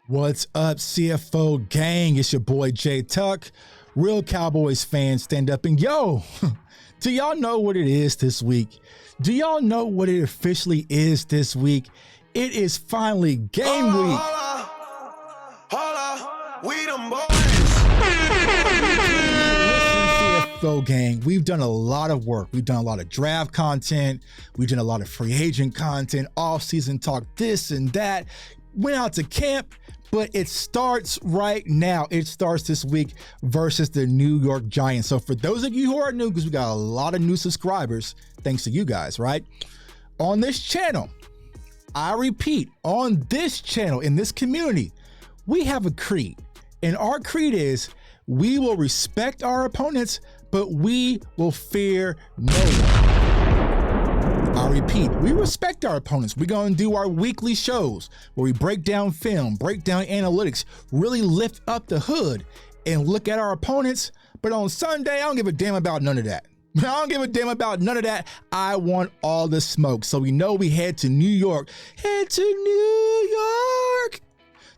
What's up, CFO gang? It's your boy Jay Tuck. Real Cowboys fans, stand up and yo, do y'all know what it is this week? Do y'all know what it officially is this week? It is finally game week. We them boys. CFO gang, we've done a lot of work. We've done a lot of draft content. We've done a lot of free agent content, off-season talk, this and that. Went out to camp. But it starts right now. It starts this week versus the New York Giants. So for those of you who are new, because we got a lot of new subscribers, thanks to you guys, right? On this channel, I repeat, on this channel, in this community, we have a creed. And our creed is, we will respect our opponents, but we will fear no one. I repeat, we respect our opponents. We're going to do our weekly shows where we break down film, break down analytics, really lift up the hood and look at our opponents. But on Sunday, I don't give a damn about none of that. I don't give a damn about none of that. I want all the smoke. So we know we head to New York. Head to New York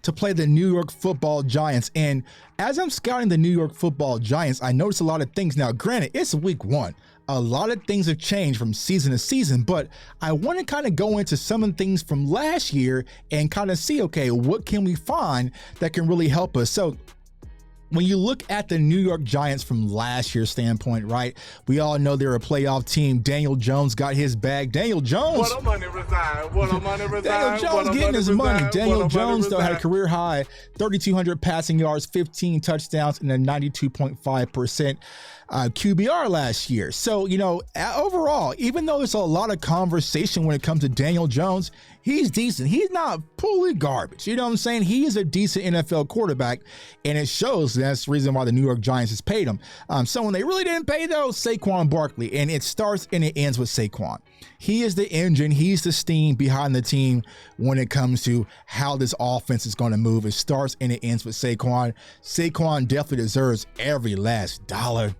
to play the New York Football Giants. And as I'm scouting the New York Football Giants, I noticed a lot of things. Now, granted, it's week one. A lot of things have changed from season to season, but I want to kind of go into some of the things from last year and kind of see, okay, what can we find that can really help us? So when you look at the New York Giants from last year's standpoint, right? We all know they're a playoff team. Daniel Jones got his bag. Daniel Jones. Daniel Jones getting his money. Daniel Jones, though, had a career high 3,200 passing yards, 15 touchdowns, and a 92.5% QBR last year. So, you know, overall, even though there's a lot of conversation when it comes to Daniel Jones, he's decent. He's not fully garbage. You know what I'm saying? He is a decent NFL quarterback, and it shows. That's the reason why the New York Giants has paid him. Someone they really didn't pay, though, Saquon Barkley, and it starts and it ends with Saquon. He is the engine. He's the steam behind the team when it comes to how this offense is going to move. It starts and it ends with Saquon. Saquon definitely deserves every last dollar,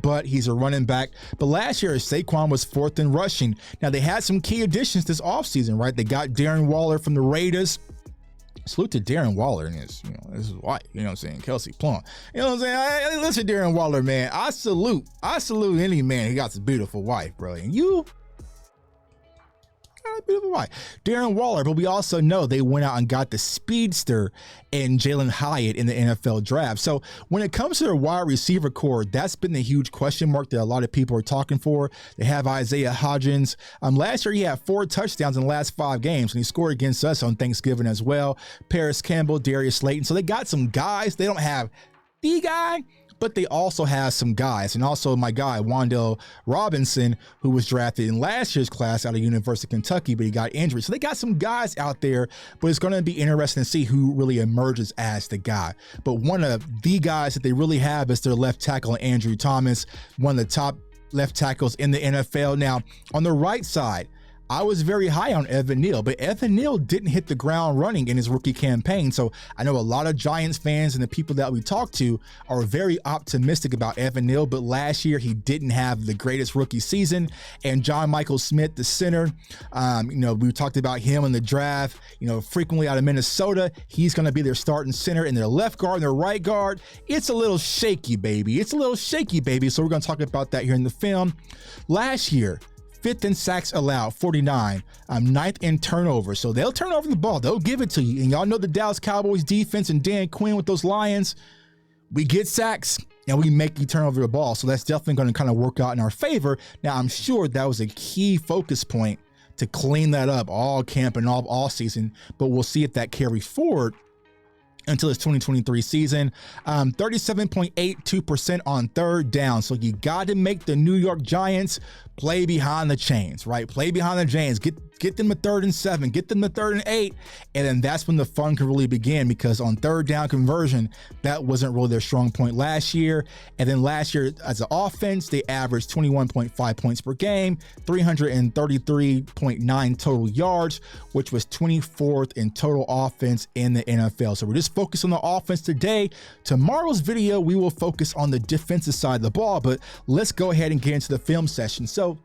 but he's a running back. But last year, Saquon was fourth in rushing. Now, they had some key additions this offseason, right? They got Darren Waller from the Raiders. Salute to Darren Waller and his, his wife, you know what I'm saying, Kelsey Plum. You know what I'm saying? Listen, Darren Waller, man, I salute any man who got a beautiful wife, bro. And you got a beautiful wife. Darren Waller, but we also know they went out and got the speedster and Jalen Hyatt in the NFL draft. So when it comes to their wide receiver core, that's been the huge question mark that a lot of people are talking for. They have Isaiah Hodgins. Last year, he had 4 touchdowns in the last 5 games, and he scored against us on Thanksgiving as well. Paris Campbell, Darius Slayton. So they got some guys. They don't have the guy, but they also have some guys. And also my guy, Wan'Dale Robinson, who was drafted in last year's class out of University of Kentucky, but he got injured. So they got some guys out there, but it's going to be interesting to see who really emerges as the guy. But one of the guys that they really have is their left tackle, Andrew Thomas, one of the top left tackles in the NFL. Now, on the right side, I was very high on Evan Neal, but Evan Neal didn't hit the ground running in his rookie campaign. So I know a lot of Giants fans and the people that we talk to are very optimistic about Evan Neal, but last year he didn't have the greatest rookie season. And John Michael Smith, the center, we talked about him in the draft, frequently out of Minnesota. He's going to be their starting center, and their left guard and their right guard. It's a little shaky, baby. So we're going to talk about that here in the film. Last year, 5th in sacks allowed, 49. 9th in turnovers. So they'll turn over the ball. They'll give it to you. And y'all know the Dallas Cowboys defense and Dan Quinn with those Lions. We get sacks and we make you turn over the ball. So that's definitely going to kind of work out in our favor. Now, I'm sure that was a key focus point to clean that up all camp and all season. But we'll see if that carries forward until its 2023 season. 37.82% on third down. So you got to make the New York Giants play behind the chains, right? Play behind the chains. Get them to 3rd and 7, get them to 3rd and 8, and then that's when the fun can really begin, because on third down conversion, that wasn't really their strong point last year. And then last year, as an offense, they averaged 21.5 points per game, 333.9 total yards, which was 24th in total offense in the NFL. So we're just focused on the offense today. Tomorrow's video, we will focus on the defensive side of the ball, but let's go ahead and get into the film session. So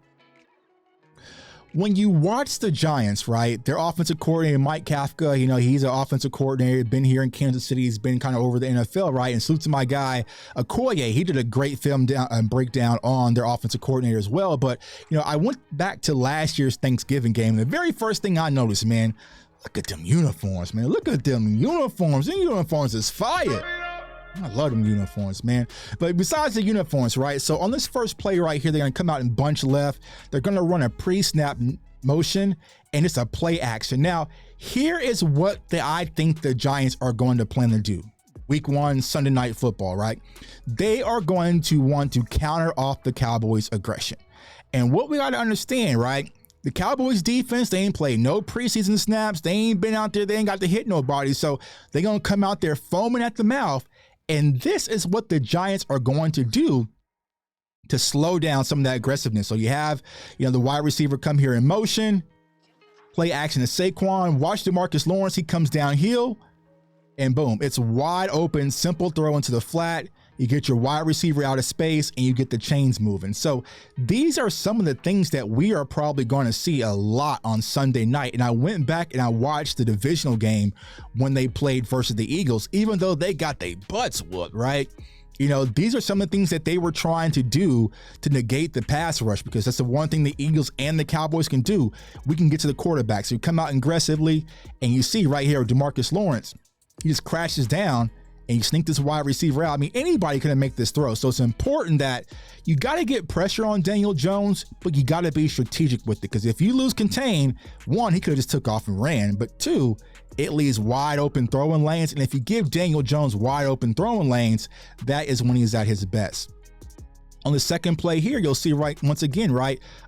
when you watch the Giants, right, their offensive coordinator, Mike Kafka, he's an offensive coordinator, been here in Kansas City, he's been kind of over the NFL, right? And salute to my guy, Okoye, he did a great film breakdown on their offensive coordinator as well. But, I went back to last year's Thanksgiving game. The very first thing I noticed, man, look at them uniforms, man. Look at them uniforms. Them uniforms is fire. I love them uniforms, man. But besides the uniforms, right? So on this first play right here, they're going to come out in bunch left. They're going to run a pre-snap motion, and it's a play action. Now, here is what I think the Giants are going to plan to do. Week 1, Sunday Night Football, right? They are going to want to counter off the Cowboys' aggression. And what we got to understand, right? The Cowboys defense, they ain't played no preseason snaps. They ain't been out there. They ain't got to hit nobody. So they're going to come out there foaming at the mouth. And this is what the Giants are going to do to slow down some of that aggressiveness. So you have, the wide receiver come here in motion, play action to Saquon, watch DeMarcus Lawrence. He comes downhill and boom, it's wide open, simple throw into the flat. You get your wide receiver out of space and you get the chains moving. So these are some of the things that we are probably going to see a lot on Sunday night. And I went back and I watched the divisional game when they played versus the Eagles, even though they got their butts whooped, right? These are some of the things that they were trying to do to negate the pass rush, because that's the one thing the Eagles and the Cowboys can do. We can get to the quarterback. So you come out aggressively and you see right here, DeMarcus Lawrence, he just crashes down and you sneak this wide receiver out. I mean, anybody could make this throw. So it's important that you got to get pressure on Daniel Jones, but you got to be strategic with it. Because if you lose contain, one, he could have just took off and ran. But two, it leaves wide open throwing lanes. And if you give Daniel Jones wide open throwing lanes, that is when he's at his best. On the second play here, you'll see once again,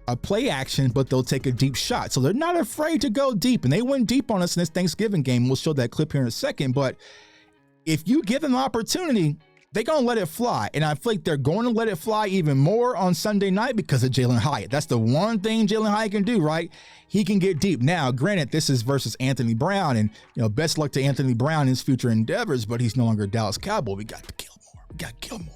a play action, but they'll take a deep shot. So they're not afraid to go deep. And they went deep on us in this Thanksgiving game. We'll show that clip here in a second. But if you give them opportunity, they're going to let it fly. And I feel like they're going to let it fly even more on Sunday night because of Jalen Hyatt. That's the one thing Jalen Hyatt can do, right? He can get deep. Now, granted, this is versus Anthony Brown, and best luck to Anthony Brown in his future endeavors, but he's no longer a Dallas Cowboy. We got to kill more. We got to kill more.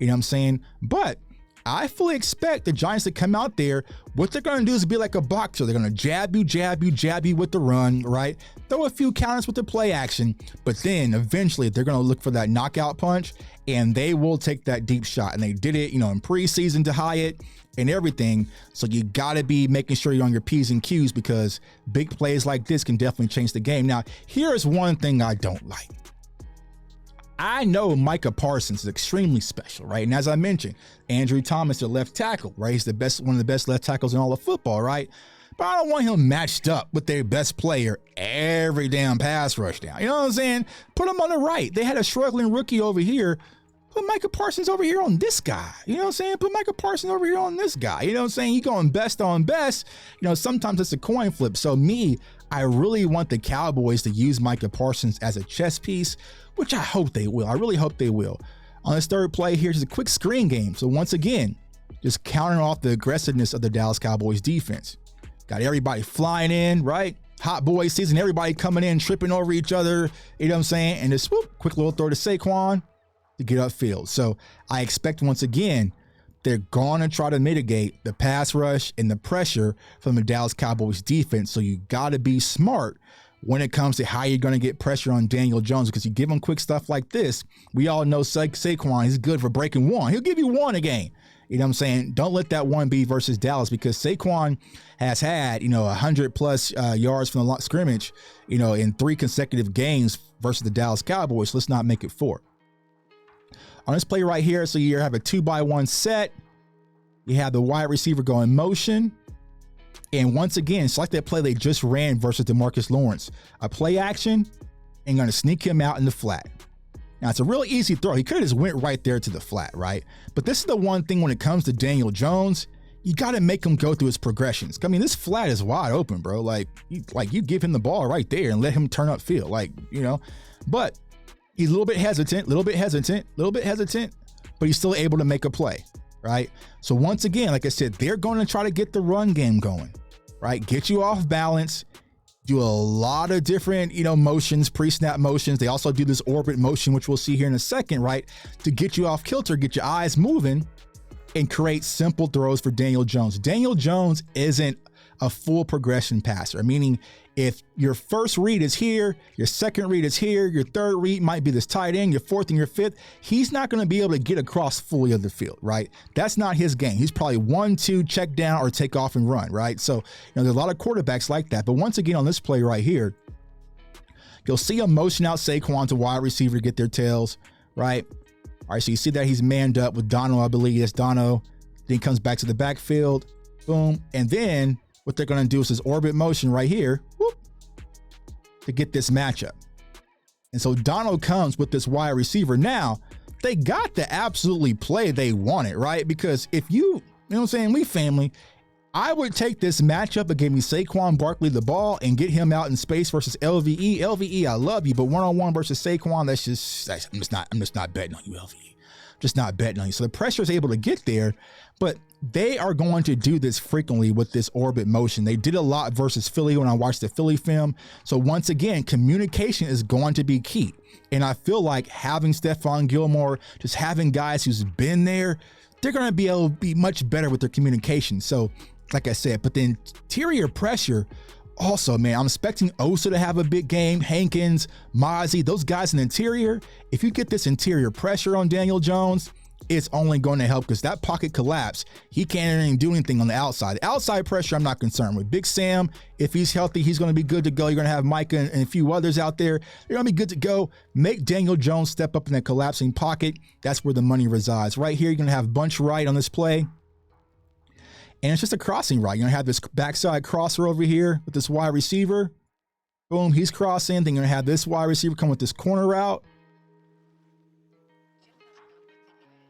You know what I'm saying? But I fully expect the Giants to come out there. What they're going to do is be like a boxer. They're going to jab you with the run, right? Throw a few counters with the play action, but then eventually they're going to look for that knockout punch, and they will take that deep shot. And they did it, in preseason to Hyatt and everything. So you got to be making sure you're on your P's and Q's, because big plays like this can definitely change the game. Now, here's one thing I don't like. I know Micah Parsons is extremely special, right? And as I mentioned, Andrew Thomas, the left tackle, right? He's one of the best left tackles in all of football, right? But I don't want him matched up with their best player every damn pass rush down. You know what I'm saying? Put him on the right. They had a struggling rookie over here. Put Micah Parsons over here on this guy. You know what I'm saying? Put Micah Parsons over here on this guy. You know what I'm saying? You going best on best. Sometimes it's a coin flip. So I really want the Cowboys to use Micah Parsons as a chess piece, which I hope they will. I really hope they will. On this third play here, just a quick screen game. So once again, just countering off the aggressiveness of the Dallas Cowboys defense. Got everybody flying in, right? Hot boy season, everybody coming in, tripping over each other. You know what I'm saying? And just quick little throw to Saquon to get upfield. So I expect once again, they're going to try to mitigate the pass rush and the pressure from the Dallas Cowboys defense. So you got to be smart when it comes to how you're going to get pressure on Daniel Jones, because you give him quick stuff like this. We all know Saquon, he's good for breaking one. He'll give you one a game. You know what I'm saying? Don't let that one be versus Dallas, because Saquon has had, 100 plus yards from the scrimmage, in 3 consecutive games versus the Dallas Cowboys. Let's not make it 4. On this play right here, so you have a 2-by-1 set. You have the wide receiver go in motion. And once again, it's like that play they just ran versus DeMarcus Lawrence. A play action and going to sneak him out in the flat. Now, it's a real easy throw. He could have just went right there to the flat, right? But this is the one thing when it comes to Daniel Jones, you got to make him go through his progressions. I mean, this flat is wide open, bro. You give him the ball right there and let him turn upfield, But he's a little bit hesitant, but he's still able to make a play, right? So once again, like I said, they're going to try to get the run game going, right? Get you off balance, do a lot of different, motions, pre-snap motions. They also do this orbit motion, which we'll see here in a second, right? To get you off kilter, get your eyes moving, and create simple throws for Daniel Jones. Daniel Jones isn't a full progression passer, meaning if your first read is here, your second read is here, your third read might be this tight end, your fourth and your fifth, he's not going to be able to get across fully of the field, right? That's not his game. He's probably 1-2, check down, or take off and run, right? So, there's a lot of quarterbacks like that. But once again, on this play right here, you'll see him motion out Saquon to wide receiver to get their tails, right? All right, so you see that he's manned up with Dono, I believe. That's Dono. Then he comes back to the backfield. Boom. And then what they're going to do is this orbit motion right here, whoop, to get this matchup. And so Dono comes with this wide receiver. Now, they got to absolutely play they wanted, right? Because if you know what I'm saying, we family, I would take this matchup and give me Saquon Barkley the ball and get him out in space versus LVE. LVE, I love you, but one-on-one versus Saquon, I'm just not betting on you, LVE. Just not betting on you. So the pressure is able to get there, but they are going to do this frequently with this orbit motion. They did a lot versus Philly when I watched the Philly film. So once again, communication is going to be key. And I feel like having Stephon Gilmore, just having guys who's been there, they're going to be able to be much better with their communication. So like I said, but the interior pressure also, man, I'm expecting Osa to have a big game. Hankins, Mozzie, those guys in the interior. If you get this interior pressure on Daniel Jones, it's only going to help because that pocket collapse, he can't even do anything on the outside. The outside pressure, I'm not concerned with. Big Sam, if he's healthy, he's going to be good to go. You're going to have Micah and a few others out there. They're going to be good to go. Make Daniel Jones step up in that collapsing pocket. That's where the money resides. Right here, you're going to have bunch right on this play. And it's just a crossing route. You're going to have this backside crosser over here with this wide receiver. Boom, he's crossing. Then you're going to have this wide receiver come with this corner route.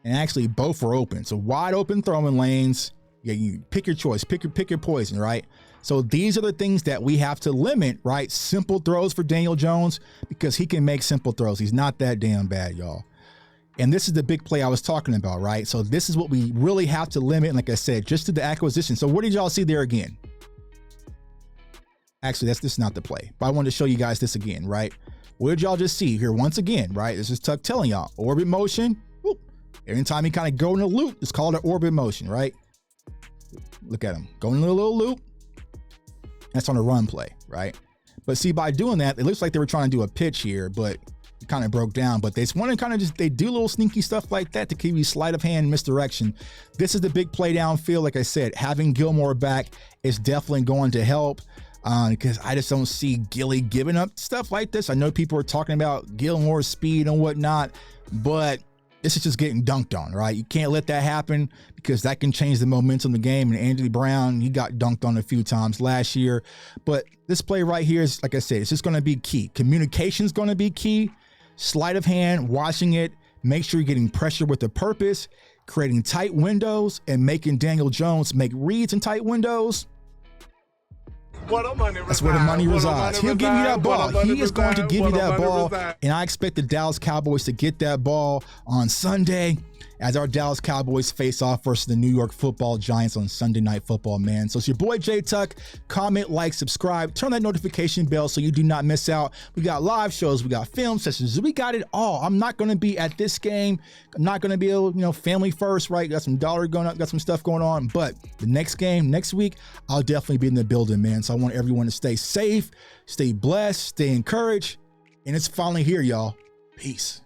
And actually, both are open. So wide open throwing lanes. Yeah, you pick your choice. Pick your poison, right? So these are the things that we have to limit, right? Simple throws for Daniel Jones because he can make simple throws. He's not that damn bad, y'all. And this is the big play I was talking about, right? So this is what we really have to limit. And like I said, just to the acquisition. So what did y'all see there again? Actually, this is not the play, but I wanted to show you guys this again, right? What did y'all just see here once again, right? This is Tuck telling y'all, orbit motion. Whoop. Every time he kind of go in a loop, it's called an orbit motion, right? Look at him going in a little loop. That's on a run play, right? But see, by doing that, it looks like they were trying to do a pitch here, but it kind of broke down. But they just want to kind of they do little sneaky stuff like that to give you sleight of hand misdirection. This is the big play downfield. Like I said, having Gilmore back is definitely going to help because I just don't see Gilly giving up stuff like this. I know people are talking about Gilmore's speed and whatnot, but this is just getting dunked on, right? You can't let that happen because that can change the momentum of the game. And Anthony Brown, he got dunked on a few times last year. But this play right here is, like I said, it's just going to be key. Communication is going to be key. Sleight of hand, watching it, make sure you're getting pressure with a purpose, creating tight windows, and making Daniel Jones make reads in tight windows. That's where the money resides. He'll give you that ball. He is going to give you that ball. And I expect the Dallas Cowboys to get that ball on Sunday as our Dallas Cowboys face off versus the New York Football Giants on Sunday Night Football, man. So it's your boy J Tuck. Comment, like, subscribe, turn that notification bell so you do not miss out. We got live shows, we got film sessions, we got it all. I'm not going to be at this game. I'm not going to be able, family first, right? Got some dollar going up, got some stuff going on. But the next game, next week, I'll definitely be in the building, man. So I want everyone to stay safe, stay blessed, stay encouraged. And it's finally here, y'all. Peace.